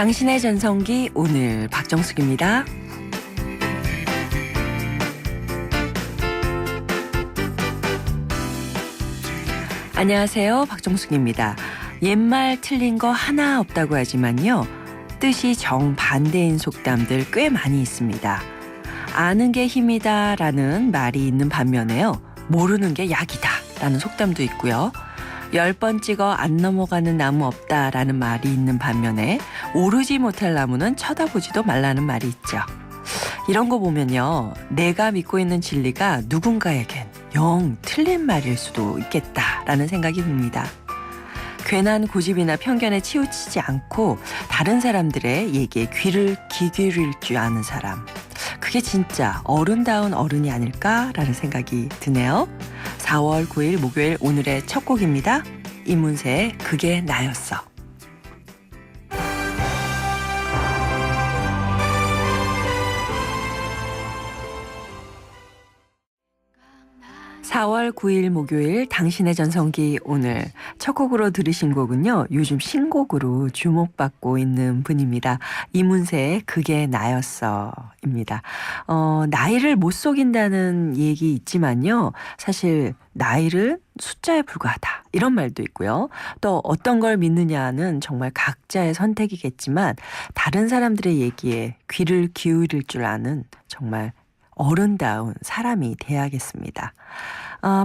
당신의 전성기 오늘 박정숙입니다. 안녕하세요. 박정숙입니다. 옛말 틀린 거 하나 없다고 하지만요. 뜻이 정반대인 속담들 꽤 많이 있습니다. 아는 게 힘이다 라는 말이 있는 반면에요. 모르는 게 약이다 라는 속담도 있고요. 10번 찍어 안 넘어가는 나무 없다 라는 말이 있는 반면에 오르지 못할 나무는 쳐다보지도 말라는 말이 있죠. 이런 거 보면요. 내가 믿고 있는 진리가 누군가에겐 영 틀린 말일 수도 있겠다라는 생각이 듭니다. 괜한 고집이나 편견에 치우치지 않고 다른 사람들의 얘기에 귀를 기울일 줄 아는 사람. 그게 진짜 어른다운 어른이 아닐까라는 생각이 드네요. 4월 9일 목요일 오늘의 첫 곡입니다. 이문세의 그게 나였어. 4월 9일 목요일 당신의 전성기 오늘 첫 곡으로 들으신 곡은요. 요즘 신곡으로 주목받고 있는 분입니다. 이문세의 그게 나였어 입니다. 나이를 못 속인다는 얘기 있지만요. 사실 나이를 숫자에 불과하다 이런 말도 있고요. 또 어떤 걸 믿느냐는 정말 각자의 선택이겠지만 다른 사람들의 얘기에 귀를 기울일 줄 아는 정말 어른다운 사람이 돼야겠습니다.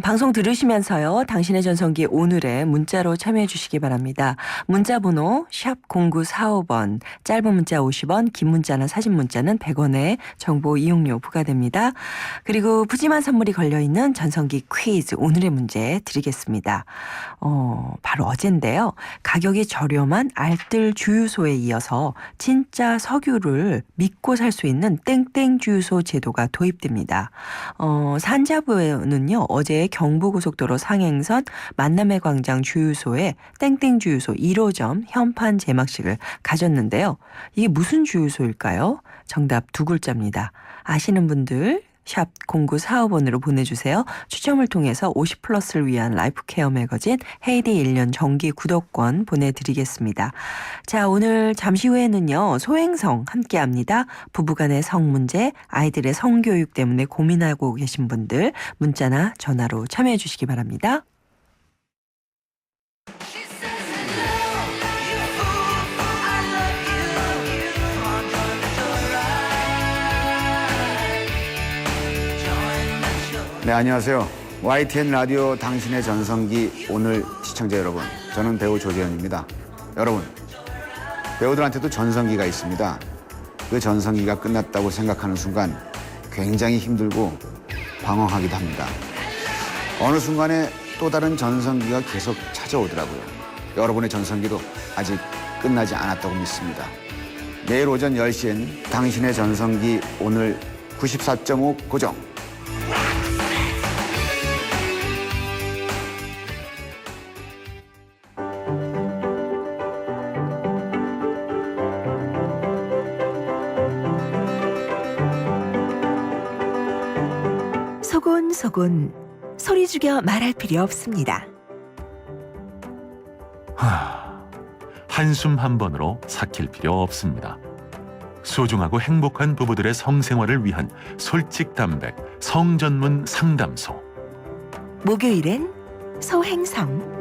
방송 들으시면서요. 당신의 전성기 오늘의 문자로 참여해 주시기 바랍니다. 문자번호 샵 0945번, 짧은 문자 50원, 긴 문자나 사진 문자는 100원의 정보 이용료 부과됩니다. 그리고 푸짐한 선물이 걸려있는 전성기 퀴즈 오늘의 문제 드리겠습니다. 바로 어젠데요. 가격이 저렴한 알뜰 주유소에 이어서 진짜 석유를 믿고 살 수 있는 땡땡 주유소 제도가 도입됩니다. 산자부에는요. 어제 경부고속도로 상행선 만남의 광장 주유소에 땡땡 주유소 1호점 현판 제막식을 가졌는데요. 이게 무슨 주유소일까요? 정답 두 글자입니다. 아시는 분들 샵 0945번으로 보내주세요. 추첨을 통해서 50플러스를 위한 라이프케어 매거진 헤이디 1년 정기 구독권 보내드리겠습니다. 자, 오늘 잠시 후에는요. 소행성 함께합니다. 부부간의 성문제, 아이들의 성교육 때문에 고민하고 계신 분들 문자나 전화로 참여해 주시기 바랍니다. 네, 안녕하세요. YTN 라디오 당신의 전성기 오늘 시청자 여러분, 저는 배우 조재현입니다. 여러분, 배우들한테도 전성기가 있습니다. 그 전성기가 끝났다고 생각하는 순간 굉장히 힘들고 방황하기도 합니다. 어느 순간에 또 다른 전성기가 계속 찾아오더라고요. 여러분의 전성기도 아직 끝나지 않았다고 믿습니다. 내일 오전 10시엔 당신의 전성기 오늘 94.5 고정. 소곤소곤 소리 죽여 말할 필요 없습니다. 한숨 한 번으로 삭힐 필요 없습니다. 소중하고 행복한 부부들의 성생활을 위한 솔직담백 성전문 상담소. 목요일엔 소행성.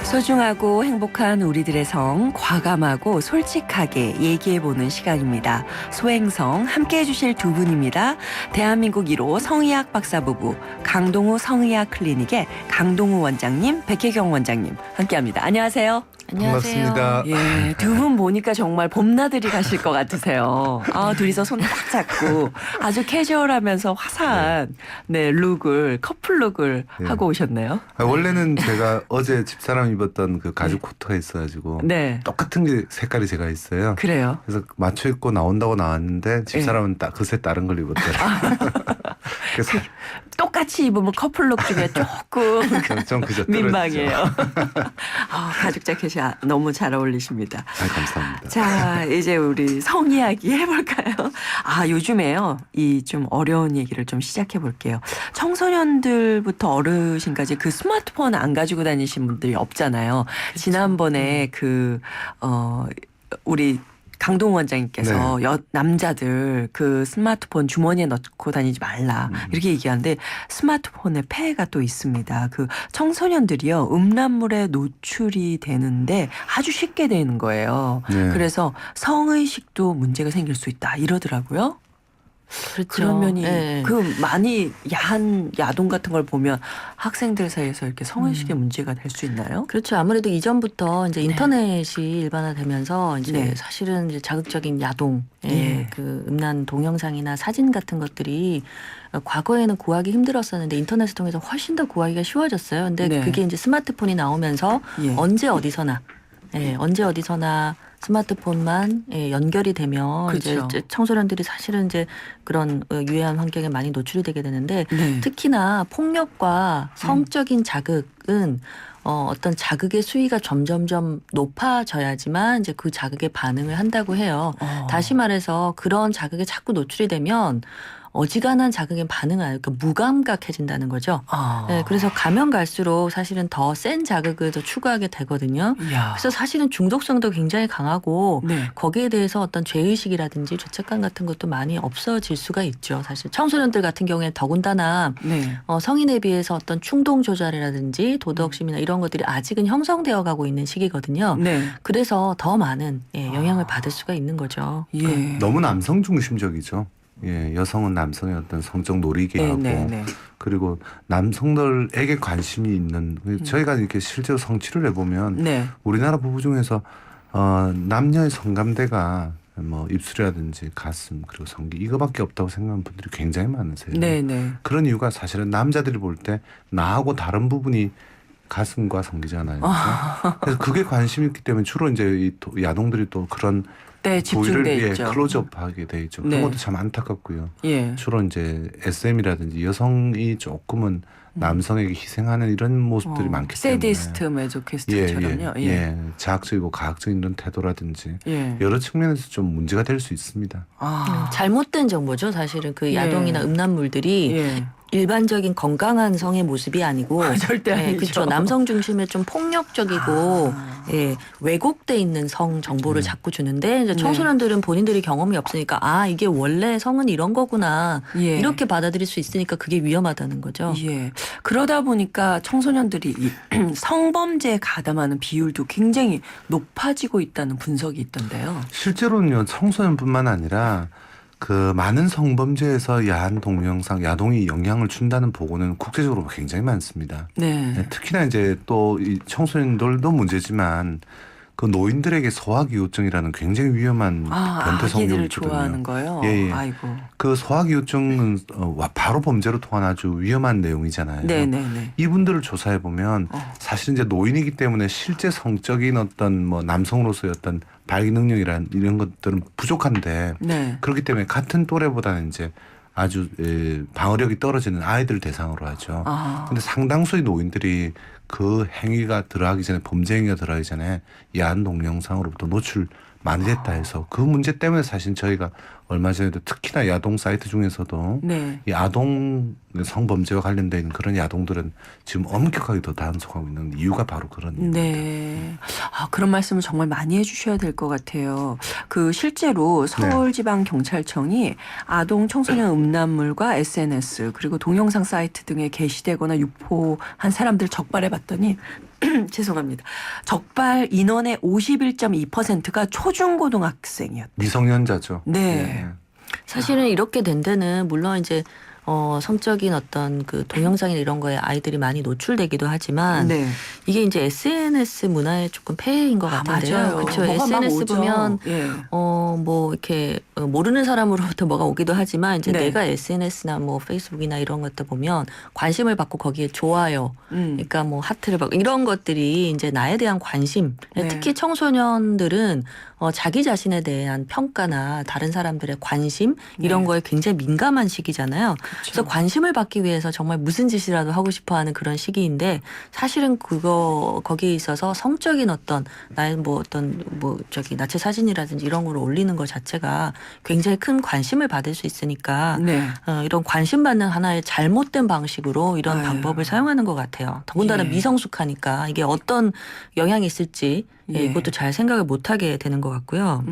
소중하고 행복한 우리들의 성 과감하고 솔직하게 얘기해보는 시간입니다. 소행성 함께해 주실 두 분입니다. 대한민국 1호 성의학 박사부부 강동우 성의학 클리닉의 강동우 원장님, 백혜경 원장님 함께합니다. 안녕하세요. 안녕하세요. 반갑습니다. 예, 두 분 보니까 정말 봄나들이 가실 것 같으세요. 둘이서 손 딱 잡고 아주 캐주얼하면서 화사한 룩을 커플 룩을 하고 오셨네요. 원래는 제가 어제 집사람 입었던 그 가죽 코트가 있어가지고 똑같은 게 색깔이 제가 있어요. 그래요. 그래서 맞춰 입고 나온다고 나왔는데 집사람은 딱 그새 다른 걸 입었더라고요. 그래서 똑같이 입으면 커플룩 중에 조금 좀 그저 민망해요. 가죽 자켓이 너무 잘 어울리십니다. 감사합니다. 자, 이제 우리 성 이야기 해볼까요? 요즘에요. 이 좀 어려운 얘기를 좀 시작해 볼게요. 청소년들부터 어르신까지 그 스마트폰 안 가지고 다니신 분들이 없잖아요. 그렇죠. 지난번에 우리 강동 원장님께서 남자들 그 스마트폰 주머니에 넣고 다니지 말라 이렇게 얘기하는데 스마트폰에 폐해가 또 있습니다. 그 청소년들이요 음란물에 노출이 되는데 아주 쉽게 되는 거예요. 네. 그래서 성의식도 문제가 생길 수 있다 이러더라고요. 그렇죠. 그런 면이 네. 많이 야한 야동 같은 걸 보면 학생들 사이에서 이렇게 성의식의 문제가 될 수 있나요? 그렇죠. 아무래도 이전부터 이제 네. 인터넷이 일반화되면서 이제 네. 사실은 이제 자극적인 야동, 네. 그 음란 동영상이나 사진 같은 것들이 과거에는 구하기 힘들었었는데 인터넷을 통해서 훨씬 더 구하기가 쉬워졌어요. 근데 네. 그게 이제 스마트폰이 나오면서 예. 언제 어디서나 스마트폰만 연결이 되면 그렇죠. 이제 청소년들이 사실은 이제 그런 유해한 환경에 많이 노출이 되게 되는데 네. 특히나 폭력과 성적인 자극은 어떤 자극의 수위가 점점점 높아져야지만 이제 그 자극에 반응을 한다고 해요. 다시 말해서 그런 자극에 자꾸 노출이 되면 어지간한 자극에 반응을 안 하니까 무감각해진다는 거죠. 네, 그래서 가면 갈수록 사실은 더 센 자극을 더 추구하게 되거든요. 이야. 그래서 사실은 중독성도 굉장히 강하고 네. 거기에 대해서 어떤 죄의식이라든지 죄책감 같은 것도 많이 없어질 수가 있죠. 사실 청소년들 같은 경우에 더군다나 네. 성인에 비해서 어떤 충동 조절이라든지 도덕심이나 이런 것들이 아직은 형성되어 가고 있는 시기거든요. 네. 그래서 더 많은 영향을 받을 수가 있는 거죠. 예. 너무 남성 중심적이죠. 예, 여성은 남성의 어떤 성적 놀이게 하고 그리고 남성들에게 관심이 있는 저희가 이렇게 실제로 성치료를 해보면 네. 우리나라 부부 중에서 남녀의 성감대가 뭐 입술이라든지 가슴 그리고 성기 이거밖에 없다고 생각하는 분들이 굉장히 많으세요. 네, 네. 그런 이유가 사실은 남자들이 볼 때 나하고 다른 부분이 가슴과 성기잖아요. 그렇죠? 그래서 그게 관심이 있기 때문에 주로 이제 이 야동들이 또 그런 네, 부위를 집중돼 있죠. 클로즈업하게 돼 있죠. 네. 그런 것도 참 안타깝고요. 예. 주로 이제 SM이라든지 여성이 조금은 남성에게 희생하는 이런 모습들이 많기 때문에 세디스트 메조키스트처럼요. 자학적이고 가학적인 이런 태도라든지 예. 여러 측면에서 좀 문제가 될 수 있습니다. 잘못된 정보죠. 사실은 그 야동이나 음란물들이 예. 일반적인 건강한 성의 모습이 아니고 절대 아니죠. 그렇죠. 남성 중심의 좀 폭력적이고 왜곡돼 있는 성 정보를 자꾸 주는데 이제 청소년들은 본인들이 경험이 없으니까 이게 원래 성은 이런 거구나 이렇게 받아들일 수 있으니까 그게 위험하다는 거죠. 예. 그러다 보니까 청소년들이 이 성범죄에 가담하는 비율도 굉장히 높아지고 있다는 분석이 있던데요. 실제로는요 청소년뿐만 아니라 그 많은 성범죄에서 야한 동영상, 야동이 영향을 준다는 보고는 국제적으로 굉장히 많습니다. 네. 특히나 이제 또 이 청소년들도 문제지만 그 노인들에게 소화기호증이라는 굉장히 위험한 변태성욕이 아기들을 있거든요. 좋아하는 거요. 예. 아이고. 그 소화기호증은 바로 범죄로 통한 아주 위험한 내용이잖아요. 네네네. 이분들을 조사해 보면 사실 이제 노인이기 때문에 실제 성적인 어떤 뭐 남성으로서의 어떤 발기 능력이란 이런 것들은 부족한데 그렇기 때문에 같은 또래보다는 이제 아주 방어력이 떨어지는 아이들을 대상으로 하죠. 근데 상당수의 노인들이 그 행위가 들어가기 전에 범죄 행위가 들어가기 전에 야한 동영상으로부터 노출 많이 됐다 해서 그 문제 때문에 사실 저희가 얼마 전에도 특히나 야동 사이트 중에서도 이 아동 성범죄와 관련된 그런 야동들은 지금 엄격하게 더 단속하고 있는 이유가 바로 그런 이유입니다. 네. 그런 말씀을 정말 많이 해주셔야 될 것 같아요. 그 실제로 서울지방경찰청이 아동 청소년 음란물과 SNS 그리고 동영상 사이트 등에 게시되거나 유포한 사람들 적발해봤더니 죄송합니다. 적발 인원의 51.2%가 초중고등학생이었다. 미성년자죠. 네. 사실은 이렇게 된 데는 물론 이제 성적인 어떤 그 동영상이나 이런 거에 아이들이 많이 노출되기도 하지만 이게 이제 SNS 문화의 조금 폐해인 것 같은데요. 그렇죠. SNS 보면 뭐 이렇게 모르는 사람으로부터 뭐가 오기도 하지만 이제 내가 SNS나 뭐 페이스북이나 이런 것들 보면 관심을 받고 거기에 좋아요. 그러니까 뭐 하트를 받고 이런 것들이 이제 나에 대한 관심. 특히 청소년들은 자기 자신에 대한 평가나 다른 사람들의 관심 이런 거에 굉장히 민감한 시기잖아요. 그래서 관심을 받기 위해서 정말 무슨 짓이라도 하고 싶어하는 그런 시기인데 사실은 거기에 있어서 성적인 어떤 나의 나체 사진이라든지 이런 걸 올리는 것 자체가 굉장히 큰 관심을 받을 수 있으니까 네. 이런 관심 받는 하나의 잘못된 방식으로 이런 아유. 방법을 사용하는 것 같아요. 더군다나 예. 미성숙하니까 이게 어떤 영향이 있을지 예. 이것도 잘 생각을 못하게 되는 것 같고요.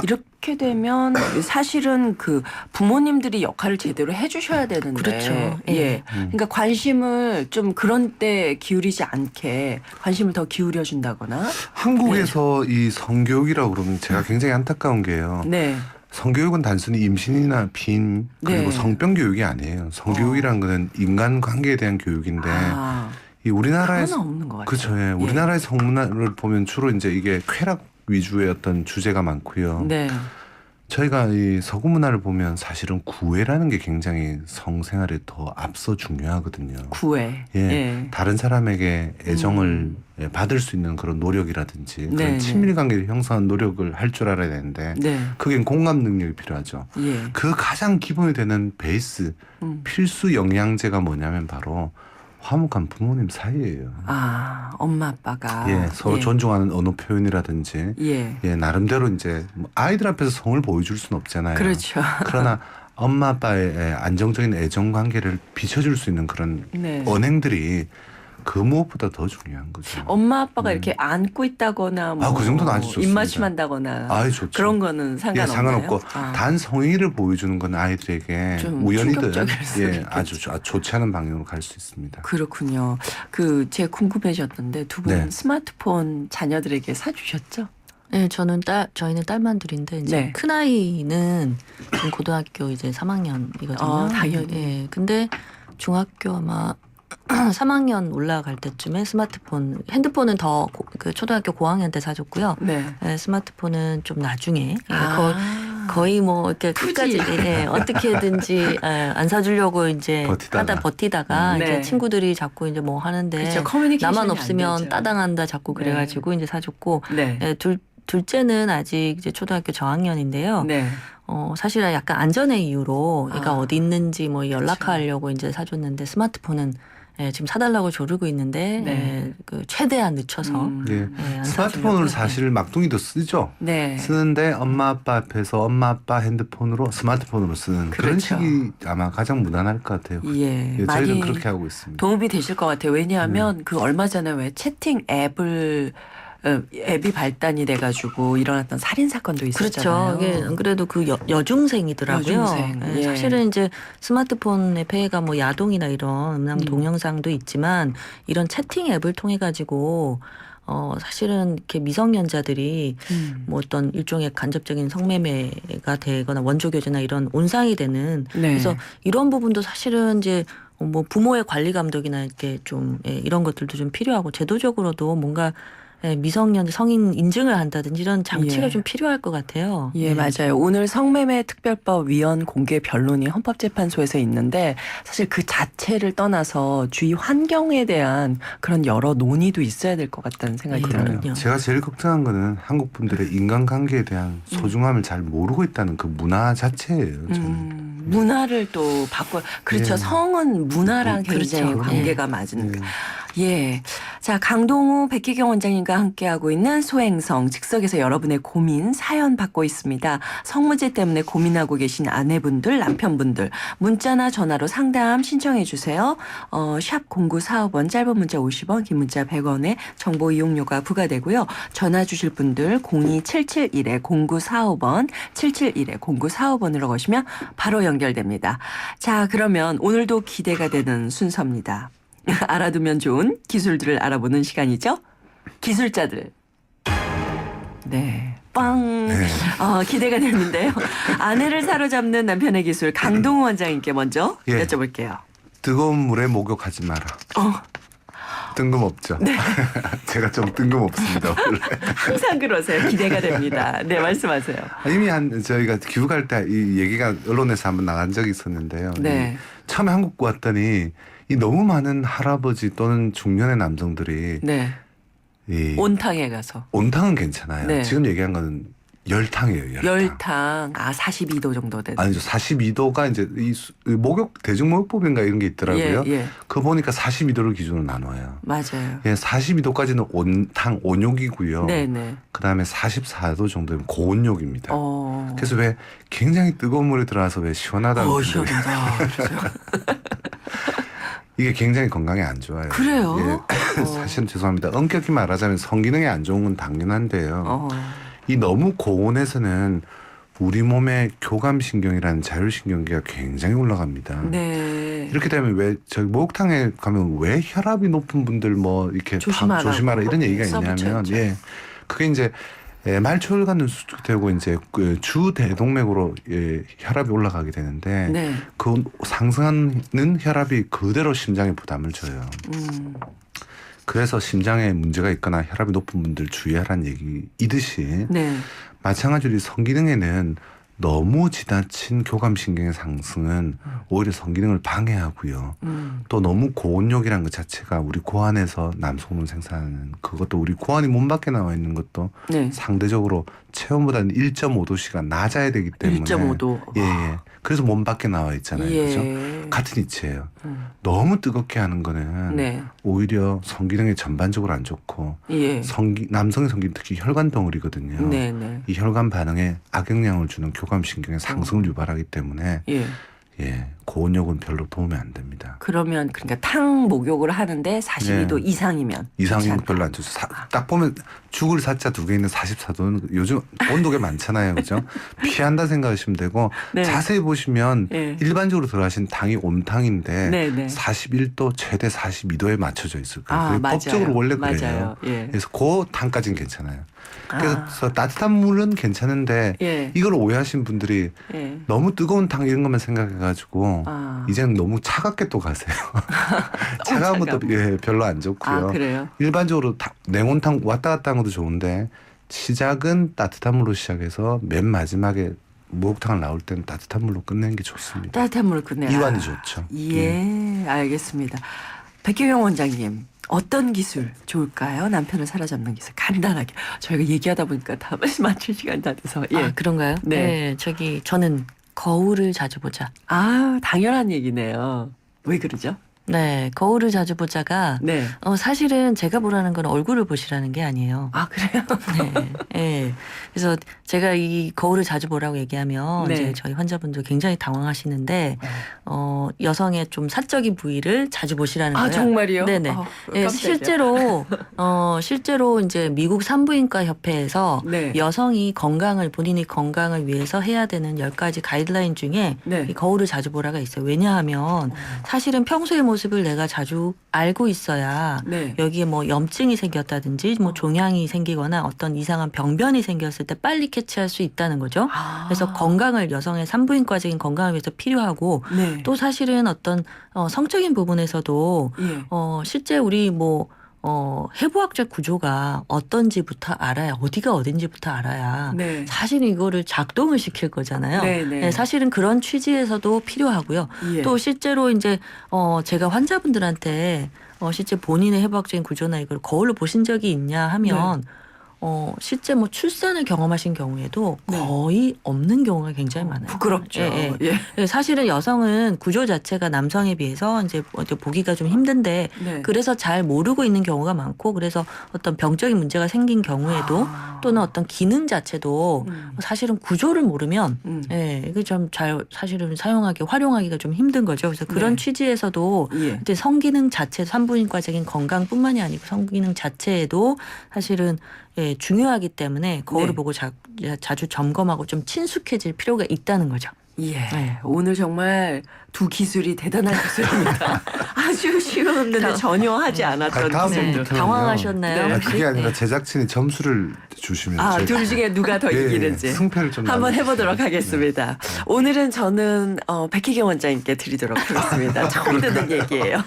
이렇게 되면 사실은 그 부모님들이 역할을 제대로 해주셔야 되는데, 그렇죠. 예, 예. 그러니까 관심을 좀 그런 때 기울이지 않게 관심을 더 기울여 준다거나. 한국에서 이 성교육이라고 그러면 제가 굉장히 안타까운 게요. 네, 성교육은 단순히 임신이나 빈 그리고 네. 성병 교육이 아니에요. 성교육이라는 것은 인간 관계에 대한 교육인데 이 우리나라의 그건 없는 것 같아요. 그렇죠. 예. 우리나라의 성문화를 보면 주로 이제 이게 쾌락 위주의 어떤 주제가 많고요. 네, 저희가 이 서구 문화를 보면 사실은 구애라는 게 굉장히 성생활에 더 앞서 중요하거든요. 구애. 예. 다른 사람에게 애정을 받을 수 있는 그런 노력이라든지 네, 그런 네. 친밀 관계를 형성하는 노력을 할 줄 알아야 되는데 네, 그게 공감 능력이 필요하죠. 예. 그 가장 기본이 되는 베이스 필수 영양제가 뭐냐면 바로 화목한 부모님 사이예요. 엄마 아빠가 예, 서로 존중하는 언어 표현이라든지 예, 예, 나름대로 이제 뭐 아이들 앞에서 성을 보여줄 수는 없잖아요. 그렇죠. 그러나 엄마 아빠의 안정적인 애정 관계를 비춰줄 수 있는 그런 네. 언행들이 그 무엇보다 더 중요한 거죠. 엄마 아빠가 이렇게 안고 있다거나 뭐 그 정도는 아주 좋습니다. 입맞춤 한다거나 좋죠. 그런 거는 예, 상관없나요? 상관없고 단 성의를 보여주는 건 아이들에게 좀 우연이든 충격적일 수도 예, 있겠죠. 아주 좋지 않은 방향으로 갈 수 있습니다. 그렇군요. 제 궁금해졌는데 두 분 네. 스마트폰 자녀들에게 사주셨죠? 네, 저희는 딸만 둘인데 이제 네. 큰 아이는 지금 고등학교 이제 3학년이거든요. 당연히. 예, 근데 중학교 아마 3학년 올라갈 때쯤에 핸드폰은 더 그 초등학교 고학년 때 사줬고요. 네. 예, 스마트폰은 좀 나중에 아. 거의 뭐 이렇게 끝까지 어떻게든지 안 사주려고 이제 버티다가 네. 이제 친구들이 자꾸 이제 뭐 하는데 그렇죠. 커뮤니케이션이 나만 안 없으면 되죠. 따당한다 자꾸 네. 그래가지고 이제 사줬고 네. 예, 둘째는 아직 이제 초등학교 저학년인데요. 네. 사실은 약간 안전의 이유로 얘가 어디 있는지 뭐 그렇죠. 연락하려고 이제 사줬는데 스마트폰은 지금 사달라고 조르고 있는데 네. 최대한 늦춰서 예. 안 스마트폰을 사주려고. 사실 막둥이도 쓰죠. 네. 쓰는데 엄마 아빠 앞에서 엄마 아빠 핸드폰으로 스마트폰으로 쓰는 그런 그렇죠. 식이 아마 가장 무난할 것 같아요. 예. 예, 많이 저희는 그렇게 하고 있습니다. 도움이 되실 것 같아요. 왜냐하면 그 얼마 전에 왜 채팅 앱이 발단이 돼가지고 일어났던 살인 사건도 있었잖아요. 그렇죠. 이게 안 그래도 그 여중생이더라고요. 여중생. 예, 예. 사실은 이제 스마트폰의 폐해가 뭐 야동이나 이런 음란 동영상도 있지만 이런 채팅 앱을 통해 가지고 사실은 이렇게 미성년자들이 뭐 어떤 일종의 간접적인 성매매가 되거나 원조교제나 이런 온상이 되는 네. 그래서 이런 부분도 사실은 이제 뭐 부모의 관리 감독이나 이렇게 좀 이런 것들도 좀 필요하고 제도적으로도 뭔가 미성년 성인 인증을 한다든지 이런 장치가 예. 좀 필요할 것 같아요. 예, 맞아요. 오늘 성매매 특별법 위헌 공개 변론이 헌법재판소에서 있는데 사실 그 자체를 떠나서 주위 환경에 대한 그런 여러 논의도 있어야 될 것 같다는 생각이 예, 들어요. 그럼요. 제가 제일 걱정한 거는 한국 분들의 인간관계에 대한 소중함을 잘 모르고 있다는 그 문화 자체예요. 저는. 문화를 또 바꿔 그렇죠. 예. 성은 문화랑 굉장히 그렇죠. 관계가 맞은. 예. 자, 강동우 백희경 원장님과 함께하고 있는 소행성 즉석에서 여러분의 고민 사연 받고 있습니다. 성무제 때문에 고민하고 계신 아내분들, 남편분들 문자나 전화로 상담 신청해 주세요. 샵 0945번 짧은 문자 50원, 긴 문자 100원에 정보 이용료가 부과되고요. 전화 주실 분들 02771-0945번 771-0945번으로 거시면 바로 연결됩니다. 자, 그러면 오늘도 기대가 되는 순서입니다. 알아두면 좋은 기술들을 알아보는 시간이죠. 기술자들. 네. 빵. 네. 기대가 되는데요. 아내를 사로잡는 남편의 기술 강동우 원장님께 먼저 예. 여쭤볼게요. 뜨거운 물에 목욕하지 마라. 뜬금없죠. 네. 제가 좀 뜬금없습니다. 원래. 항상 그러세요. 기대가 됩니다. 네, 말씀하세요. 이미 저희가 귀국할 때 이 얘기가 언론에서 한번 나간 적이 있었는데요. 네. 처음에 한국 왔더니 이 너무 많은 할아버지 또는 중년의 남성들이 네. 이 온탕에 가서. 온탕은 괜찮아요. 네. 지금 얘기한 거는 열탕이에요. 열탕. 42도 정도 되는. 아니죠. 42도가 이제 이 목욕 대중목욕법인가 이런 게 있더라고요. 예. 그거 보니까 42도를 기준으로 나눠요. 맞아요. 예, 42도까지는 온탕 온욕이고요. 네네. 그다음에 44도 정도면 고온욕입니다. 그래서 왜 굉장히 뜨거운 물에 들어가서 왜 시원하다고 시원하다. 그렇죠. 이게 굉장히 건강에 안 좋아요. 그래요? 예, 사실은 죄송합니다. 엄격히 말하자면 성기능에 안 좋은 건 당연한데요. 이 너무 고온에서는 우리 몸의 교감신경이라는 자율신경계가 굉장히 올라갑니다. 네. 이렇게 되면 왜 저기 목욕탕에 가면 왜 혈압이 높은 분들 뭐 이렇게 조심하라 이런 얘기가 있냐면 그게 이제 말초혈관을 수축되고 이제 그 주대동맥으로 혈압이 올라가게 되는데 그 상승하는 혈압이 그대로 심장에 부담을 줘요. 그래서 심장에 문제가 있거나 혈압이 높은 분들 주의하라는 얘기이듯이 마찬가지로 성기능에는 너무 지나친 교감신경의 상승은 오히려 성기능을 방해하고요. 또 너무 고온욕이라는 것 자체가 우리 고안에서 남성호르몬 생산하는 그것도 우리 고안이 몸 밖에 나와 있는 것도 상대적으로 체온보다는 1.5도씨가 낮아야 되기 때문에 1.5도. 예. 그래서 몸 밖에 나와 있잖아요. 그렇죠? 같은 이치예요. 너무 뜨겁게 하는 거는 오히려 성기능에 전반적으로 안 좋고 남성의 성기능 특히 혈관 덩어리거든요. 이 혈관 반응에 악영향을 주는 교감신경의 상승을 유발하기 때문에 고온욕은 별로 도움이 안 됩니다. 그러면 그러니까 탕 목욕을 하는데 42도 이상이면 별로 안 좋죠. 딱 보면 죽을 사자 두 개 있는 44도는 요즘 온도계 많잖아요. 그죠? 피한다 생각하시면 되고 자세히 보시면 일반적으로 들어가신 당이 온탕인데 41도 최대 42도에 맞춰져 있을 거예요. 법적으로 원래 그래요. 그래서 그 당까지는 괜찮아요. 그래서 따뜻한 물은 괜찮은데 이걸 오해하신 분들이 너무 뜨거운 탕 이런 것만 생각해가지고 이제는 너무 차갑게 또 가세요. 차가운 것도 별로 안 좋고요. 그래요? 일반적으로 냉온탕 왔다 갔다 하는 것도 좋은데 시작은 따뜻한 물로 시작해서 맨 마지막에 목욕탕을 나올 때는 따뜻한 물로 끝내는 게 좋습니다. 따뜻한 물로 끝내라. 이완이 좋죠. 알겠습니다. 백경영 원장님. 어떤 기술 좋을까요? 남편을 사로잡는 기술 간단하게. 저희가 얘기하다 보니까 다 맞출 시간 다 돼서. 그런가요? 저는 거울을 자주 보자. 당연한 얘기네요. 왜 그러죠? 거울을 자주 보자가 사실은 제가 보라는 건 얼굴을 보시라는 게 아니에요. 그래요? 그래서 제가 이 거울을 자주 보라고 얘기하면 이제 저희 환자분들 굉장히 당황하시는데 여성의 좀 사적인 부위를 자주 보시라는 거예요. 정말이요? 네네. 실제로 이제 미국 산부인과 협회에서 여성이 본인의 건강을 위해서 해야 되는 10가지 가이드라인 중에 이 거울을 자주 보라가 있어요. 왜냐하면 사실은 평소의 모습을 내가 자주 알고 있어야 여기에 뭐 염증이 생겼다든지 뭐 종양이 생기거나 어떤 이상한 병변이 생겼을 때 빨리 캐치할 수 있다는 거죠. 그래서 여성의 산부인과적인 건강을 위해서 필요하고 또 사실은 어떤 성적인 부분에서도 실제 우리 해부학적 구조가 어떤지부터 알아야 어디가 어딘지부터 알아야 사실은 이거를 작동을 시킬 거잖아요. 사실은 그런 취지에서도 필요하고요. 또 실제로 이제 제가 환자분들한테 실제 본인의 해부학적인 구조나 이걸 거울로 보신 적이 있냐 하면 실제 출산을 경험하신 경우에도 거의 없는 경우가 굉장히 많아요. 부끄럽죠. 사실은 여성은 구조 자체가 남성에 비해서 이제 보기가 좀 힘든데 그래서 잘 모르고 있는 경우가 많고 그래서 어떤 병적인 문제가 생긴 경우에도 또는 어떤 기능 자체도 사실은 구조를 모르면 이게 좀 사실은 활용하기가 좀 힘든 거죠. 그래서 그런 취지에서도 이제 성기능 자체 산부인과적인 건강뿐만이 아니고 성기능 자체에도 사실은 중요하기 때문에 거울을 보고 자주 점검하고 좀 친숙해질 필요가 있다는 거죠. 오늘 정말 두 기술이 대단한 기술입니다. 아주 쉬웠는데 전혀 하지 않았던 기술들. 당황하셨나요? 그게 아니라 제작진이 점수를 주시면 둘 중에 누가 더 이기는지 승패를 좀 한번 해보도록 하겠습니다. 오늘은 저는 백희경 원장님께 드리도록 하겠습니다. 처음 듣는 얘기예요.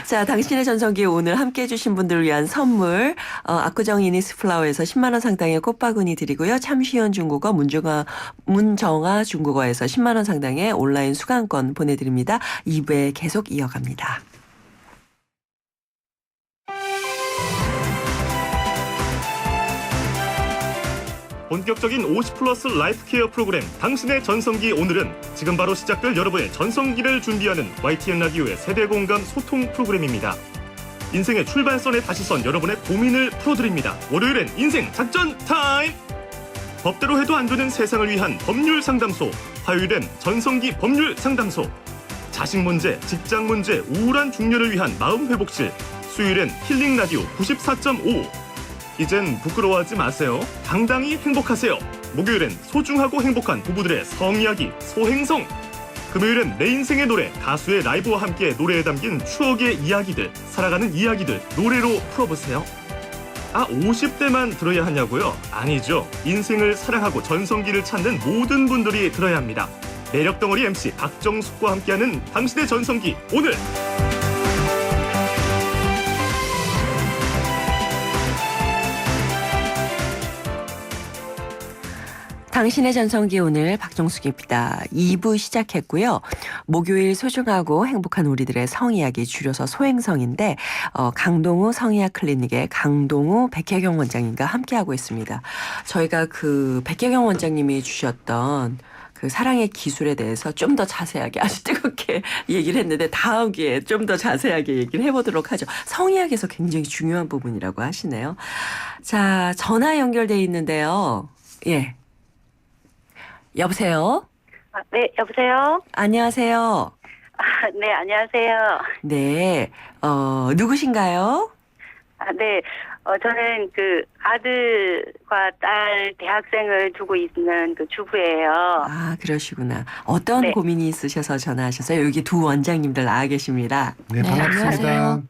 자, 당신의 전성기 오늘 함께해 주신 분들을 위한 선물 압구정 이니스플라워에서 10만 원 상당의 꽃바구니 드리고요. 참쉬운 중국어 문정아 중국어에서 10만 원 상당의 온라인 수강권 보내드립니다. 2부에 계속 이어갑니다. 본격적인 50플러스 라이프 케어 프로그램 당신의 전성기 오늘은 지금 바로 시작될 여러분의 전성기를 준비하는 YTN 라디오의 세대 공감 소통 프로그램입니다. 인생의 출발선에 다시 선 여러분의 고민을 풀어드립니다. 월요일엔 인생 작전 타임! 법대로 해도 안 되는 세상을 위한 법률 상담소. 화요일엔 전성기 법률 상담소. 자식 문제, 직장 문제, 우울한 중년을 위한 마음 회복실. 수요일엔 힐링 라디오 94.5. 이젠 부끄러워하지 마세요. 당당히 행복하세요. 목요일엔 소중하고 행복한 부부들의 성이야기 소행성. 금요일엔 내 인생의 노래, 가수의 라이브와 함께 노래에 담긴 추억의 이야기들, 살아가는 이야기들 노래로 풀어보세요. 50대만 들어야 하냐고요? 아니죠. 인생을 사랑하고 전성기를 찾는 모든 분들이 들어야 합니다. 매력덩어리 MC 박정숙과 함께하는 당신의 전성기 오늘! 당신의 전성기 오늘 박정숙입니다. 2부 시작했고요. 목요일 소중하고 행복한 우리들의 성이야기 줄여서 소행성인데 강동우 성의학 클리닉의 강동우 백혜경 원장님과 함께하고 있습니다. 저희가 그 백혜경 원장님이 주셨던 그 사랑의 기술에 대해서 좀 더 자세하게 아주 뜨겁게 얘기를 했는데 다음 기회에 좀 더 자세하게 얘기를 해보도록 하죠. 성의학에서 굉장히 중요한 부분이라고 하시네요. 자, 전화 연결돼 있는데요. 예. 여보세요? 네, 여보세요? 안녕하세요. 네, 안녕하세요. 네, 누구신가요? 네, 저는 그 아들과 딸 대학생을 두고 있는 그 주부예요. 아, 그러시구나. 어떤 네. 고민이 있으셔서 전화하셔서요? 여기 두 원장님들 나와 계십니다. 네, 네, 반갑습니다. 안녕하세요.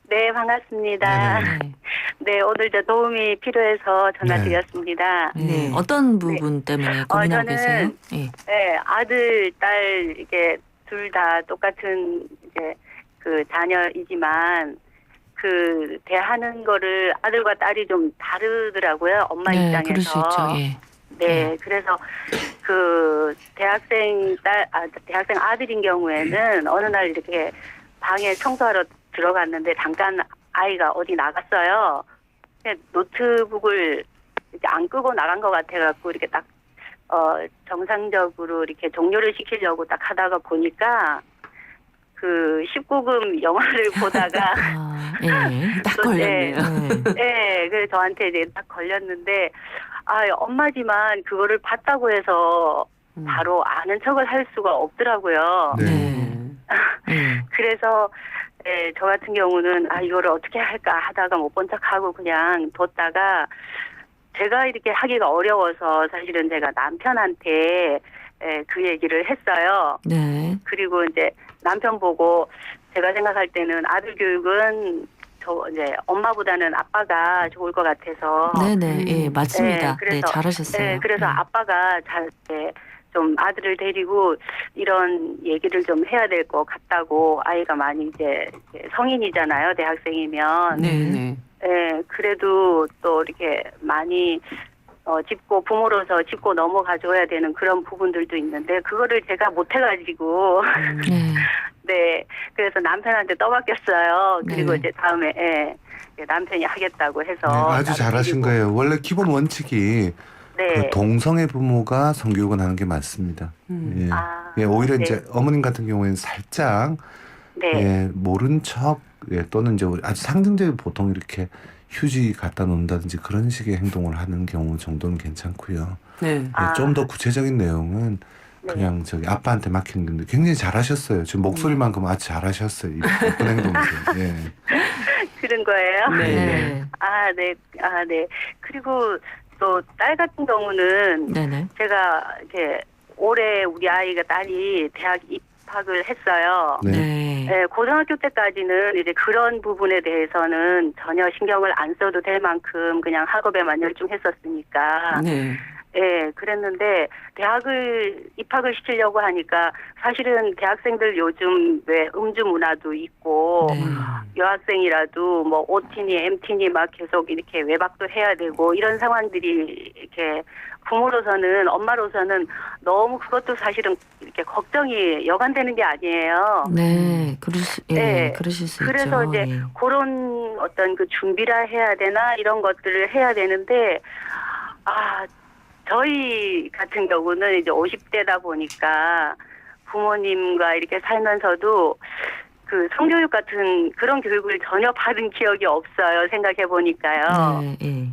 네, 반갑습니다. 네네. 네, 오늘 저 도움이 필요해서 전화드렸습니다. 네. 어떤 부분 때문에 고민하고 저는 계세요? 예. 네, 아들, 딸 이게 둘 다 똑같은 이제 그 자녀이지만 그 대하는 거를 아들과 딸이 좀 다르더라고요. 엄마 네, 입장에서. 그럴 수 있죠. 예. 네, 그래서 그 대학생 아들인 경우에는 어느 날 이렇게 방에 청소하러 들어갔는데 잠깐 아이가 어디 나갔어요. 노트북을 이렇게 안 끄고 나간 것 같아갖고 이렇게 딱 정상적으로 이렇게 종료를 시키려고 딱 하다가 보니까 그 19금 영화를 보다가 예. 딱 또, 걸렸네요. 네, 그래서 저한테 이제 딱 걸렸는데 엄마지만 그거를 봤다고 해서 바로 아는 척을 할 수가 없더라고요. 네. 네. 그래서 저 같은 경우는 이거를 어떻게 할까 하다가 못 본 척하고 그냥 뒀다가 제가 이렇게 하기가 어려워서 사실은 제가 남편한테 그 얘기를 했어요. 네. 그리고 이제 남편 보고 제가 생각할 때는 아들 교육은 이제 엄마보다는 아빠가 좋을 것 같아서. 네네. 예, 맞습니다. 그래서, 네, 잘하셨어요. 네, 그래서 예. 아빠가 좀 아들을 데리고 이런 얘기를 좀 해야 될 것 같다고. 아이가 많이 이제 성인이잖아요, 대학생이면. 네. 그래도 또 이렇게 많이 부모로서 짚고 넘어가줘야 되는 그런 부분들도 있는데 그거를 제가 못해가지고 네. 네, 그래서 남편한테 떠맡겼어요. 그리고 네. 이제 다음에 남편이 하겠다고 해서. 네, 아주 잘하신 데리고. 거예요. 원래 기본 원칙이 네. 그 동성애 부모가 성교육을 하는 게 맞습니다. 예. 오히려 네. 이제 어머님 같은 경우에는 살짝 네. 모른 척 또는 이제 아주 상징적인 보통 이렇게 휴지 갖다 놓는다든지 그런 식의 행동을 하는 경우 정도는 괜찮고요. 네. 좀 더 구체적인 내용은 네. 그냥 아빠한테 맡기는 건데 굉장히 잘하셨어요. 지금 목소리만큼 아주 잘하셨어요. 이쁜 행동들. 예. 그런 거예요? 네. 네. 네. 그리고 또 딸 같은 경우는 네네. 제가 이렇게 올해 우리 딸이 대학 입학을 했어요. 네. 네. 네, 고등학교 때까지는 이제 그런 부분에 대해서는 전혀 신경을 안 써도 될 만큼 그냥 학업에만 열중했었으니까. 네. 예, 그랬는데 대학을 입학을 시키려고 하니까 사실은 대학생들 요즘 왜 음주 문화도 있고 네. 여학생이라도 뭐 OT니 MT니 막 계속 이렇게 외박도 해야 되고 이런 상황들이 이렇게 부모로서는 엄마로서는 너무 그것도 사실은 이렇게 걱정이 여간되는 게 아니에요. 네. 네. 그러실 수 있죠. 그래서 이제 예. 그런 어떤 그 준비라 해야 되나 이런 것들을 해야 되는데 저희 같은 경우는 이제 50대다 보니까 부모님과 이렇게 살면서도 그 성교육 같은 그런 교육을 전혀 받은 기억이 없어요. 생각해 보니까요. 네.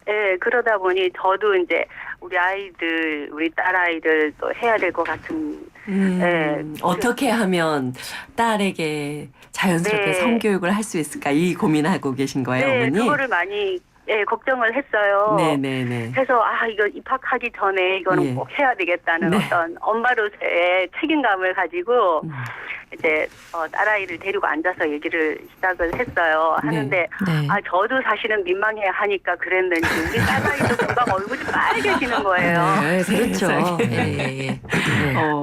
예, 그러다 보니 저도 이제 우리 아이들, 우리 딸 아이들 또 해야 될 것 같은. 예. 어떻게 하면 딸에게 자연스럽게 네. 성교육을 할 수 있을까 이 고민하고 계신 거예요, 네, 어머니? 그거를 많이 걱정을 했어요. 네네네. 그래서 이거 입학하기 전에 이거는 예. 꼭 해야 되겠다는 네. 어떤 엄마로서의 책임감을 가지고 이제 딸아이를 데리고 앉아서 얘기를 시작을 했어요. 하는데 네. 저도 사실은 민망해 하니까 그랬는지 우리 딸아이도 금방 얼굴이 빨개지는 거예요. 네, 그렇죠. 세상에. 네.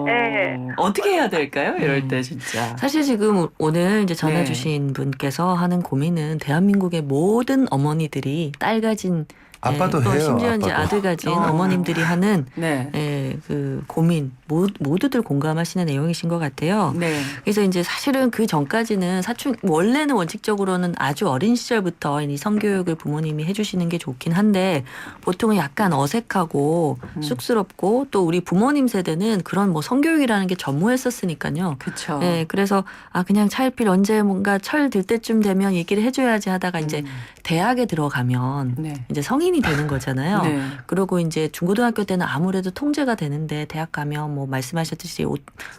네. 어떻게 해야 될까요? 이럴 때 진짜. 사실 지금 오늘 이제 전화 네. 주신 분께서 하는 고민은 대한민국의 모든 어머니들이 딸 가진 아빠도 또 해요, 심지어 이제 아빠도. 아들 가진 어머님들이 하는 네. 그 고민 모두들 공감하시는 내용이신 것 같아요. 네. 그래서 이제 사실은 그 전까지는 원래는 원칙적으로는 아주 어린 시절부터 이 성교육을 부모님이 해주시는 게 좋긴 한데 보통은 약간 어색하고 쑥스럽고 또 우리 부모님 세대는 그런 뭐 성교육이라는 게 전무했었으니까요. 그렇죠. 네, 그래서 그냥 차일필 언제 뭔가 철 들 때쯤 되면 얘기를 해줘야지 하다가 이제 대학에 들어가면 네. 이제 성인이 되는 거잖아요. 네. 그리고 이제 중고등학교 때는 아무래도 통제가 되는데 대학 가면 뭐 말씀하셨듯이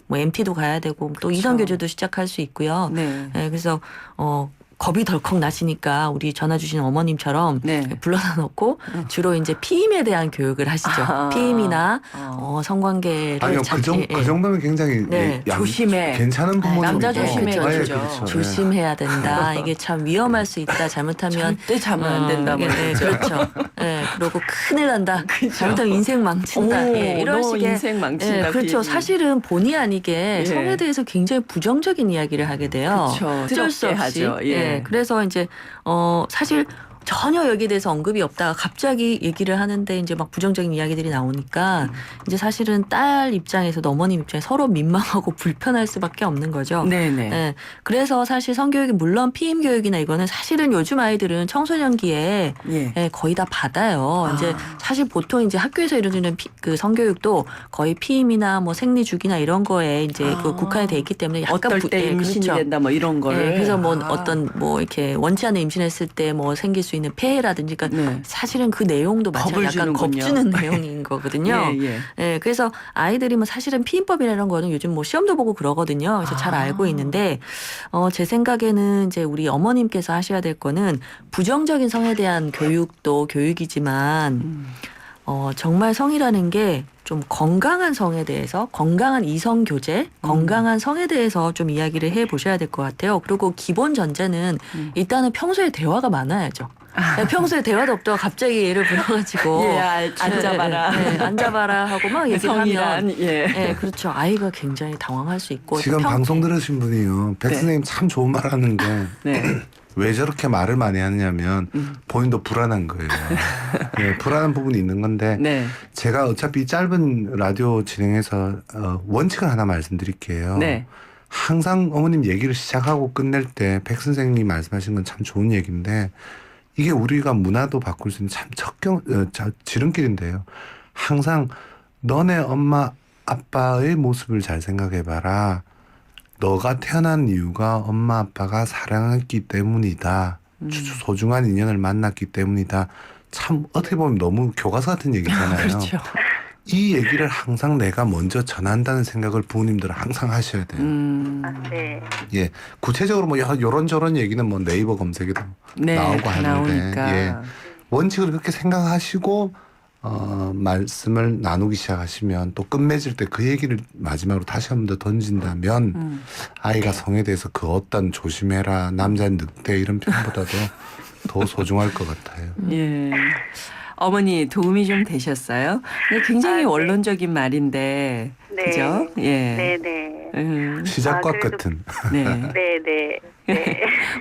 뭐 MT도 가야 되고 또 이성 교제도 시작할 수 있고요. 네. 네, 그래서 겁이 덜컥 나시니까 우리 전화 주신 어머님처럼 네. 불러다 놓고 주로 이제 피임에 대한 교육을 하시죠. 피임이나 성관계를 아니요, 그 정도면 굉장히 네, 조심해. 괜찮은 부모님. 남자 조심해야죠. 그렇죠. 조심해야 된다. 이게 참 위험할 수 있다. 잘못하면 절대 자면 안 된다. 네, 그렇죠. 네, 그리고 큰일 난다. 잘못하면 인생 망친다. 이런 너 식의 인생 망친다. 그렇죠. 비밀. 사실은 본의 아니게 예. 성에 대해서 굉장히 부정적인 이야기를 하게 돼요. 그렇죠. 어쩔 수 뜨겁게 없이. 하죠. 예. 그래서 이제 사실 전혀 여기에 대해서 언급이 없다가 갑자기 얘기를 하는데 이제 막 부정적인 이야기들이 나오니까 이제 사실은 딸 입장에서도 어머님 입장에 서로 민망하고 불편할 수밖에 없는 거죠. 네네. 네. 그래서 사실 성교육이 물론 피임 교육이나 이거는 사실은 요즘 아이들은 청소년기에 예. 거의 다 받아요. 이제 사실 보통 이제 학교에서 이루어지는 그 성교육도 거의 피임이나 뭐 생리주기나 이런 거에 이제 그 국한이 돼 있기 때문에 약간 어떨 때 임신이 그렇죠. 된다 뭐 이런 거를. 그래서 뭐 어떤 뭐 이렇게 원치 않는 임신했을 때 뭐 생길 수 있는 폐해라든지 그러니까 네. 사실은 그 내용도 겁을 마찬가지로 약간 주는군요. 겁주는 내용인 거거든요. 예. 네, 그래서 아이들이 뭐 사실은 피임법이나 이런 거는 요즘 뭐 시험도 보고 그러거든요. 그래서 잘 알고 있는데 제 생각에는 이제 우리 어머님께서 하셔야 될 거는 부정적인 성에 대한 교육도 교육이지만 정말 성이라는 게 좀 건강한 성에 대해서 건강한 이성 교제, 건강한 성에 대해서 좀 이야기를 해 보셔야 될 것 같아요. 그리고 기본 전제는 일단은 평소에 대화가 많아야죠. 평소에 대화도 없다가 갑자기 얘를 불러가지고 앉아봐라. 앉아봐라 하고 막 얘기를 성이란, 하면 그렇죠. 아이가 굉장히 당황할 수 있고 지금 방송 들으신 분이요. 백 선생님 참 좋은 말 하는데 왜 저렇게 말을 많이 하느냐면 본인도 불안한 거예요. 네, 불안한 부분이 있는 건데 제가 어차피 짧은 라디오 진행해서 원칙을 하나 말씀드릴게요. 항상 어머님 얘기를 시작하고 끝낼 때 백 선생님이 말씀하신 건 참 좋은 얘기인데 이게 우리가 문화도 바꿀 수 있는 참 지름길인데요. 항상 너네 엄마 아빠의 모습을 잘 생각해봐라. 너가 태어난 이유가 엄마 아빠가 사랑했기 때문이다. 소중한 인연을 만났기 때문이다. 참 어떻게 보면 너무 교과서 같은 얘기잖아요. 그렇죠. 이 얘기를 항상 내가 먼저 전한다는 생각을 부모님들은 항상 하셔야 돼요. 네. 예, 구체적으로 뭐 요런저런 얘기는 뭐 네이버 검색에도 나오고 하는데 원칙을 그렇게 생각하시고 말씀을 나누기 시작하시면 또 끝맺을 때 그 얘기를 마지막으로 다시 한 번 더 던진다면 아이가 성에 대해서 그 어떤 조심해라 남자는 늑대 이런 표현보다도 더 소중할 것 같아요. 예. 어머니 도움이 좀 되셨어요? 굉장히 원론적인 말인데, 그죠? 예. 네네. 시작과 끝은. 네네.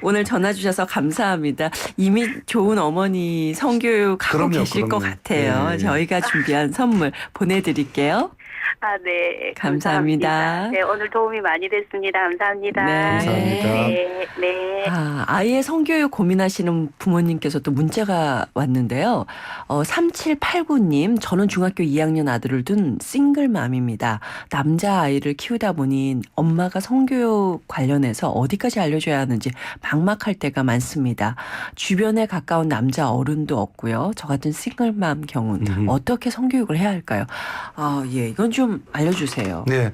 오늘 전화 주셔서 감사합니다. 이미 좋은 어머니 성교육 하고 계실 것 같아요. 저희가 준비한 선물 보내드릴게요. 아, 네. 감사합니다. 네, 오늘 도움이 많이 됐습니다. 감사합니다. 네. 감사합니다. 네. 네. 아이의 성교육 고민하시는 부모님께서 또 문자가 왔는데요. 3789님, 저는 중학교 2학년 아들을 둔 싱글맘입니다. 남자아이를 키우다 보니 엄마가 성교육 관련해서 어디까지 알려줘야 하는지 막막할 때가 많습니다. 주변에 가까운 남자 어른도 없고요. 저 같은 싱글맘 경우는 어떻게 성교육을 해야 할까요? 예, 이건 좀 알려주세요. 네.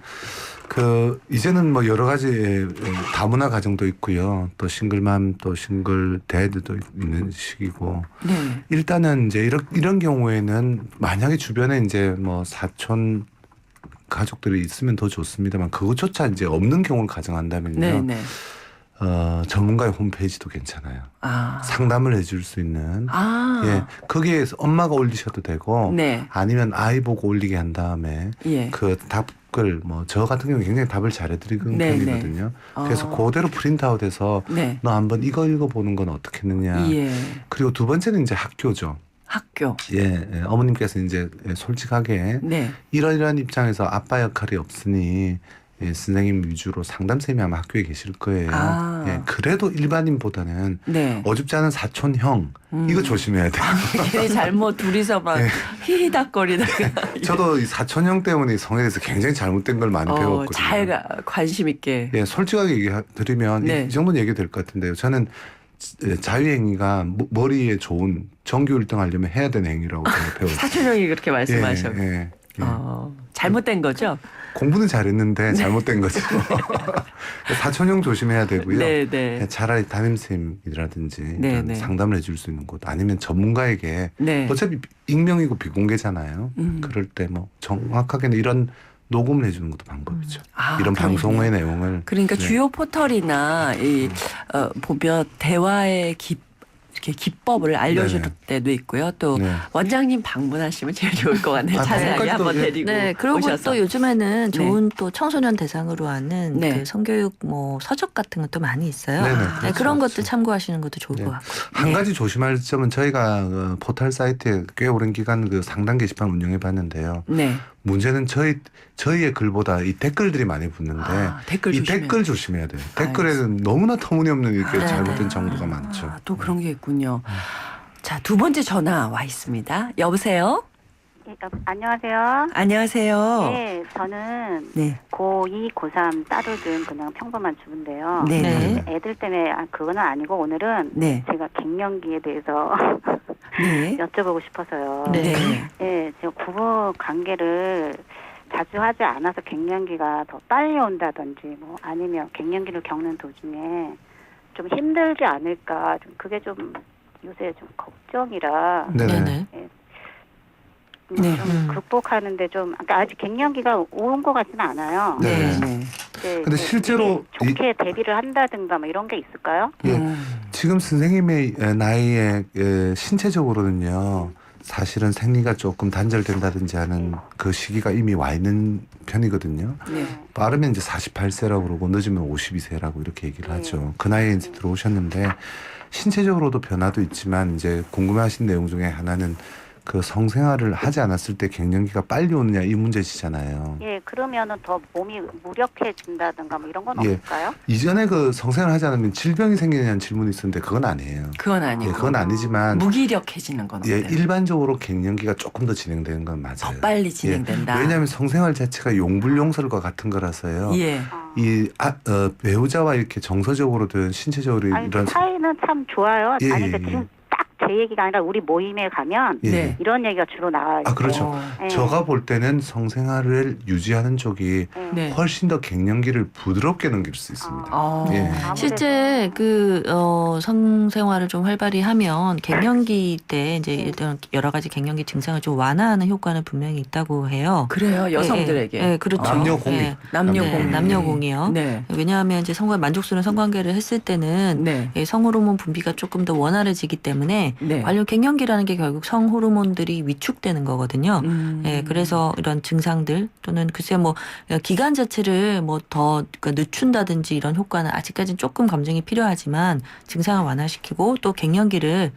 이제는 뭐 여러 가지 다문화 가정도 있고요. 또 싱글맘 또 싱글 데드도 있는 시기고. 네. 일단은 이제 이런 경우에는 만약에 주변에 이제 뭐 사촌 가족들이 있으면 더 좋습니다만 그것조차 이제 없는 경우를 가정한다면요. 네네. 전문가의 홈페이지도 괜찮아요. 아. 상담을 해줄 수 있는. 아. 예. 거기에 엄마가 올리셔도 되고. 네. 아니면 아이 보고 올리게 한 다음에. 예. 그 답글 저 같은 경우는 굉장히 답을 잘해드리는 네, 편이거든요. 네. 그래서 그대로 프린트아웃해서 네. 너 한번 이거 읽어보는 건 어떻겠느냐. 예. 그리고 두 번째는 이제 학교죠. 학교. 예, 어머님께서 이제 솔직하게 네. 이러이러한 입장에서 아빠 역할이 없으니 선생님 위주로 상담쌤이 아마 학교에 계실 거예요. 아. 예, 그래도 일반인보다는 네. 어줍지 않은 사촌 형 이거 조심해야 돼요. 괜히 잘못 둘이서 막 네. 히히닥거리다가 저도 이 사촌 형 때문에 성에 대해서 굉장히 잘못된 걸 많이 배웠거든요. 잘 관심 있게. 예, 솔직하게 얘기드리면 네. 이 정도는 얘기 될 것 같은데요. 저는 자유행위가 머리에 좋은 전교 1등 하려면 해야 되는 행위라고 저는 배웠어요. 사촌형이 그렇게 말씀하셨고. 예, 예, 예. 잘못된 거죠? 공부는 잘했는데 잘못된 거죠. 사촌형 조심해야 되고요. 네, 네. 차라리 담임쌤이라든지 네, 이런 네. 상담을 해줄 수 있는 곳 아니면 전문가에게 네. 어차피 익명이고 비공개잖아요. 그럴 때 뭐 정확하게는 이런 녹음을 해주는 것도 방법이죠. 아, 이런 그러네요. 방송의 내용을. 그러니까 네. 주요 포털이나 보면 대화의 이렇게 기법을 알려줄 네네. 때도 있고요. 또 네. 원장님 방문하시면 제일 좋을 것 같네요. 아, 자세하게 방금까지도 한번 예. 데리고 네, 그리고 오셔서. 또 요즘에는 네. 좋은 또 청소년 대상으로 하는 네. 그 성교육 뭐 서적 같은 것도 많이 있어요. 네네, 네, 그렇죠, 그런 그렇죠. 것도 참고하시는 것도 좋을 네. 것 같고. 한 가지 조심할 점은 저희가 포털 사이트에 꽤 오랜 기간 그 상담 게시판 운영해 봤는데요. 네. 문제는 저희의 글보다 이 댓글들이 많이 붙는데 댓글 이 조심해요. 댓글 조심해야 돼요. 댓글에는 너무나 터무니없는 이렇게 네. 잘못된 정보가 많죠. 또 그런 게 있군요. 자, 두 번째 전화 와 있습니다. 여보세요? 안녕하세요. 안녕하세요. 네, 저는 네. 고2, 고3 딸을 둔 그냥 평범한 주부인데요. 네. 네. 애들 때문에 그건 아니고 오늘은 네. 제가 갱년기에 대해서 네. 여쭤보고 싶어서요. 네. 네, 제가 부부 관계를 자주 하지 않아서 갱년기가 더 빨리 온다든지 뭐 아니면 갱년기를 겪는 도중에 좀 힘들지 않을까 좀 그게 좀 요새 좀 걱정이라 네네. 네. 좀 극복하는데 좀 그러니까 아직 갱년기가 온 것 같지는 않아요. 네. 네. 네, 근데 실제로 좋게 대비를 한다든가 뭐 이런 게 있을까요? 예, 지금 선생님의 나이에 신체적으로는요. 사실은 생리가 조금 단절된다든지 하는 그 시기가 이미 와 있는 편이거든요. 네. 빠르면 이제 48세라고 그러고 늦으면 52세라고 이렇게 얘기를 하죠. 그 나이에 이제 들어오셨는데 신체적으로도 변화도 있지만 이제 궁금해하신 내용 중에 하나는 그 성생활을 하지 않았을 때 갱년기가 빨리 오느냐 이 문제시잖아요. 예, 그러면은 더 몸이 무력해진다든가 뭐 이런 건 예. 없을까요? 이전에 그 성생활을 하지 않으면 질병이 생기냐는 질문이 있었는데 그건 아니에요. 그건 예, 아니고. 그건 아니지만 무기력해지는 건 예, 어때요? 일반적으로 갱년기가 조금 더 진행되는 건 맞아요. 더 빨리 진행된다. 예, 왜냐하면 성생활 자체가 용불용설과 같은 거라서요. 예. 배우자와 이렇게 정서적으로든 신체적으로 아니 이런 사이는 참 좋아요. 예, 아니 예, 그러니까 예. 지금 딱 제 얘기가 아니라 우리 모임에 가면 예. 네. 이런 얘기가 주로 나와요. 아 그렇죠. 예. 제가 볼 때는 성생활을 유지하는 쪽이 예. 네. 훨씬 더 갱년기를 부드럽게 넘길 수 있습니다. 예. 아무래도- 실제 그 성생활을 좀 활발히 하면 갱년기 때 이제 이런 여러 가지 갱년기 증상을 좀 완화하는 효과는 분명히 있다고 해요. 그래요. 여성들에게. 예, 그렇죠. 남녀 공이. 예. 남녀 네, 공이. 남녀 공이요. 네. 왜냐하면 이제 만족스러운 성관계를 했을 때는 네. 성호르몬 분비가 조금 더 원활해지기 때문에 때문에 관련 갱년기라는 게 결국 성 호르몬들이 위축되는 거거든요. 예, 그래서 이런 증상들 또는 글쎄 뭐 기간 자체를 뭐 더 늦춘다든지 이런 효과는 아직까지는 조금 검증이 필요하지만 증상을 완화시키고 또 갱년기를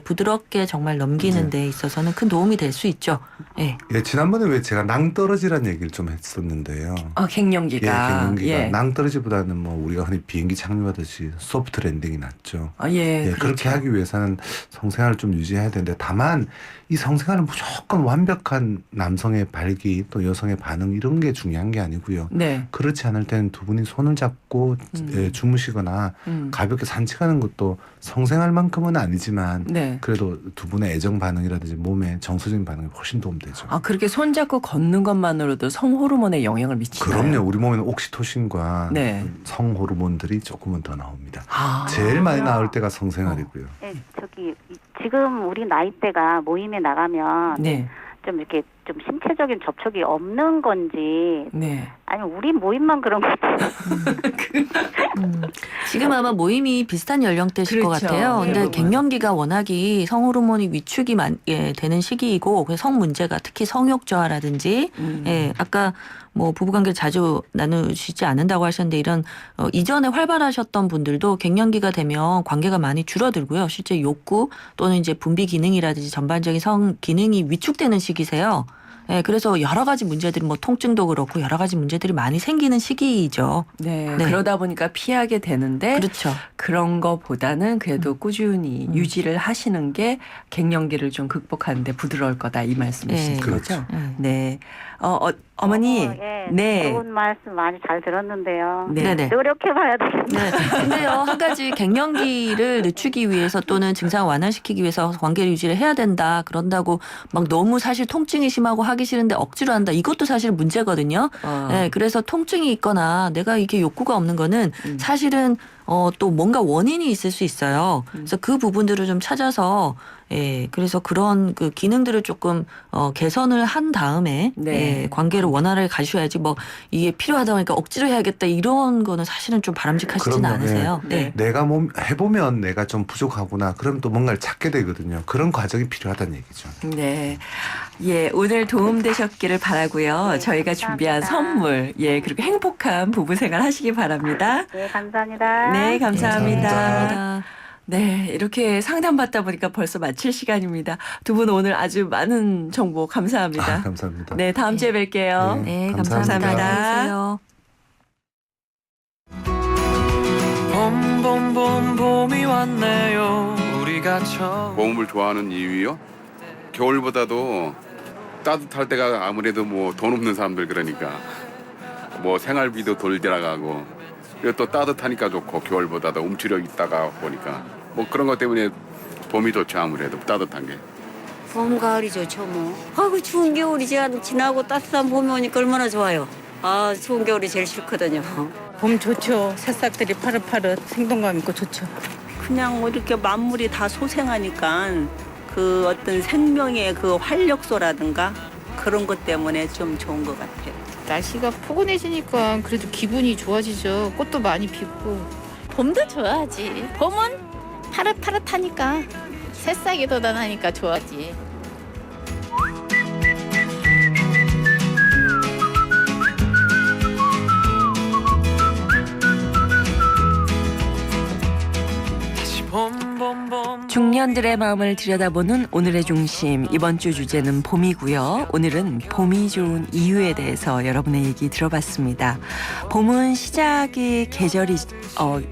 부드럽게 정말 넘기는 데 있어서는 큰 도움이 될 수 있죠. 예. 예, 지난번에 왜 제가 낭떠러지라는 얘기를 좀 했었는데요. 갱년기가. 예, 갱년기가 낭떠러지보다는 뭐 우리가 흔히 비행기 착륙하듯이 소프트 랜딩이 낫죠. 그렇죠. 그렇게 하기 위해서는 성생활을 좀 유지해야 되는데 다만 이 성생활은 무조건 완벽한 남성의 발기 또 여성의 반응 이런 게 중요한 게 아니고요. 그렇지 않을 때는 두 분이 손을 잡고 주무시거나 가볍게 산책하는 것도 성생활만큼은 아니지만 그래도 두 분의 애정 반응이라든지 몸의 정서적인 반응이 훨씬 도움되죠. 그렇게 손잡고 걷는 것만으로도 성 호르몬에 영향을 미치나요? 그럼요. 우리 몸에는 옥시토신과 성 호르몬들이 조금은 더 나옵니다. 제일 많이 나올 때가 성생활이고요. 지금 우리 나이대가 모임에 나가면 좀 이렇게 좀 신체적인 접촉이 없는 건지 아니면 우리 모임만 그런 건지 지금 아마 모임이 비슷한 연령대실 것 같아요. 근데 갱년기가 워낙이 성호르몬이 위축이 되는 시기이고 그래서 성 문제가 특히 성욕 저하라든지 아까 뭐 부부관계를 자주 나누시지 않는다고 하셨는데 이런 이전에 활발하셨던 분들도 갱년기가 되면 관계가 많이 줄어들고요. 실제 욕구 또는 이제 분비 기능이라든지 전반적인 성 기능이 위축되는 시기세요. 그래서 여러 가지 문제들이 뭐 통증도 그렇고 여러 가지 문제들이 많이 생기는 시기이죠. 그러다 보니까 피하게 되는데 그렇죠. 그런 거보다는 그래도 꾸준히 유지를 하시는 게 갱년기를 좀 극복하는데 부드러울 거다 이 말씀이신 거죠? 네. 어머니. 좋은 말씀 많이 잘 들었는데요. 네네. 노력해봐야 되겠네요. 근데요, 한 가지 갱년기를 늦추기 위해서 또는 증상을 완화시키기 위해서 관계를 유지를 해야 된다. 그런다고 막 너무 사실 통증이 심하고 하기 싫은데 억지로 한다. 이것도 사실 문제거든요. 그래서 통증이 있거나 내가 이게 욕구가 없는 거는 사실은 또 뭔가 원인이 있을 수 있어요. 그래서 그 부분들을 좀 찾아서 그래서 그런 그 기능들을 조금 개선을 한 다음에 관계를 원활하게 가셔야지 뭐 이게 필요하다 보니까 억지로 해야겠다 이런 거는 사실은 좀 바람직하시진 않으세요. 내가 해보면 내가 좀 부족하구나. 그럼 또 뭔가를 찾게 되거든요. 그런 과정이 필요하다는 얘기죠. 오늘 도움되셨기를 바라고요. 저희가 준비한 선물, 그리고 행복한 부부 생활 하시기 바랍니다. 감사합니다. 네, 감사합니다. 감사합니다. 이렇게 상담받다 보니까 벌써 마칠 시간입니다. 두 분 오늘 아주 많은 정보 감사합니다. 감사합니다. 네, 다음 주에 뵐게요. 네, 감사합니다. 감사합니다. 봄이 왔네요. 우리가 봄을 좋아하는 이유요? 겨울보다도 따뜻할 때가 아무래도 뭐 돈 없는 사람들 그러니까 뭐 생활비도 덜 들어가고 그리고 또 따뜻하니까 좋고 겨울보다도 움츠려 있다가 보니까 뭐 그런 것 때문에 봄이 좋죠. 아무래도 따뜻한 게. 봄, 가을이 좋죠 뭐. 추운 겨울이 지나고 따뜻한 봄이 오니까 얼마나 좋아요. 추운 겨울이 제일 싫거든요. 봄 좋죠. 새싹들이 파릇파릇 생동감 있고 좋죠. 그냥 뭐 이렇게 만물이 다 소생하니까 그 어떤 생명의 그 활력소라든가 그런 것 때문에 좀 좋은 것 같아요. 날씨가 포근해지니까 그래도 기분이 좋아지죠. 꽃도 많이 피고. 봄도 좋아하지. 봄은 파릇파릇하니까 새싹이 돋아나니까 좋아하지. 중년들의 마음을 들여다보는 오늘의 중심, 이번 주 주제는 봄이고요. 오늘은 봄이 좋은 이유에 대해서 여러분의 얘기 들어봤습니다. 봄은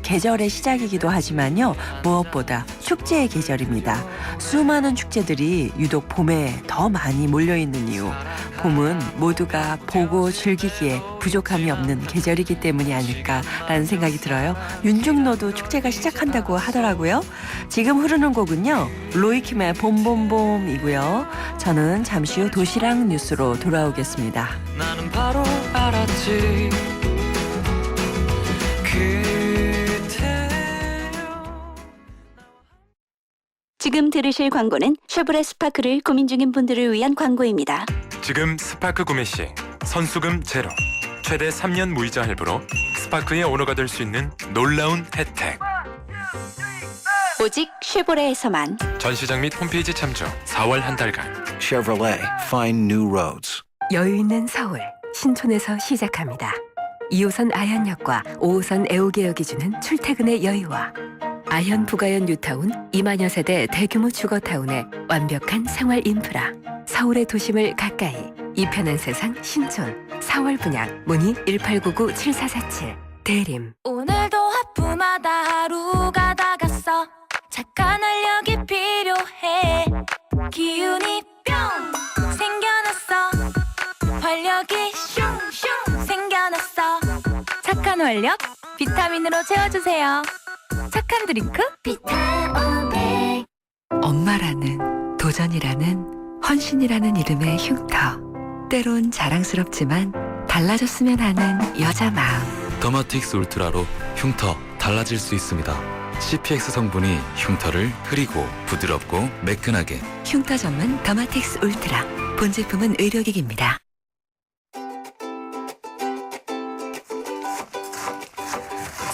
계절의 시작이기도 하지만요. 무엇보다 축제의 계절입니다. 수많은 축제들이 유독 봄에 더 많이 몰려있는 이유. 봄은 모두가 보고 즐기기에 부족함이 없는 계절이기 때문이 아닐까라는 생각이 들어요. 윤중로도 축제가 시작한다고 하더라고요. 지금 흐르는 곡은요. 로이킴의 봄봄봄이고요. 저는 잠시 후 도시락 뉴스로 돌아오겠습니다. 나는 바로 알았지. 지금 들으실 광고는 쉐보레 스파크를 고민 중인 분들을 위한 광고입니다. 지금 스파크 구매 시 선수금 제로, 최대 3년 무이자 할부로 스파크의 오너가 될 수 있는 놀라운 혜택. 오직 쉐보레에서만. 전시장 및 홈페이지 참조 4월 한 달간. Chevrolet, find new roads. 여유 있는 서울 신촌에서 시작합니다. 2호선 아현역과 5호선 애호개역이 주는 출퇴근의 여유와 아현 부가현 뉴타운 2만여 세대 대규모 주거타운의 완벽한 생활 인프라. 서울의 도심을 가까이 이 편한 세상 신촌 4월 분양 문의 1899-7447 대림. 오늘도 하품하다 하루가 다 갔어. 착한 활력이 필요해. 기운이 뿅 생겨났어. 활력이 슝슝 생겨났어. 착한 활력 비타민으로 채워주세요. 착한 드링크 비타오백. 엄마라는 도전이라는 헌신이라는 이름의 흉터. 때론 자랑스럽지만 달라졌으면 하는 여자 마음. 더마틱스 울트라로 흉터 달라질 수 있습니다. CPX 성분이 흉터를 흐리고 부드럽고 매끈하게. 흉터 전문 더마틱스 울트라. 본 제품은 의료기기입니다.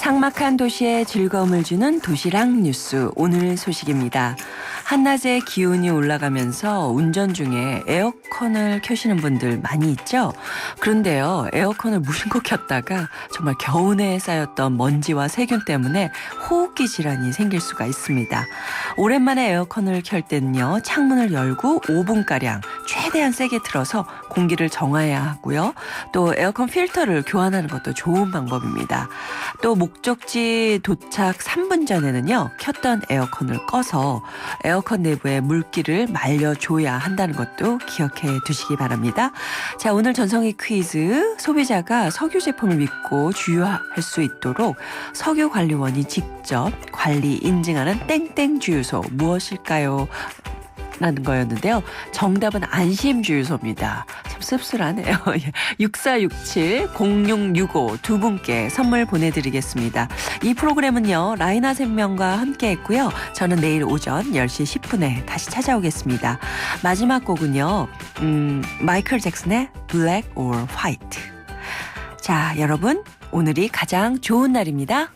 삭막한 도시에 즐거움을 주는 도시락 뉴스 오늘 소식입니다. 한낮에 기온이 올라가면서 운전 중에 에어컨을 켜시는 분들 많이 있죠? 그런데요, 에어컨을 무심코 켰다가 정말 겨우내에 쌓였던 먼지와 세균 때문에 호흡기 질환이 생길 수가 있습니다. 오랜만에 에어컨을 켤 때는요, 창문을 열고 5분가량 최대한 세게 틀어서 공기를 정화해야 하고요. 또 에어컨 필터를 교환하는 것도 좋은 방법입니다. 또 목적지 도착 3분 전에는요, 켰던 에어컨을 꺼서 에어컨 내부의 물기를 말려줘야 한다는 것도 기억해 두시기 바랍니다. 자, 오늘 전성기 퀴즈. 소비자가 석유 제품을 믿고 주유할 수 있도록 석유관리원이 직접 관리 인증하는 땡땡 주유소 무엇일까요? 라는 거였는데요. 정답은 안심주유소입니다. 참 씁쓸하네요. 6467-0665 두 분께 선물 보내드리겠습니다. 이 프로그램은요, 라이나 샘명과 함께 했고요. 저는 내일 오전 10시 10분에 다시 찾아오겠습니다. 마지막 곡은요, 마이클 잭슨의 Black or White. 자, 여러분, 오늘이 가장 좋은 날입니다.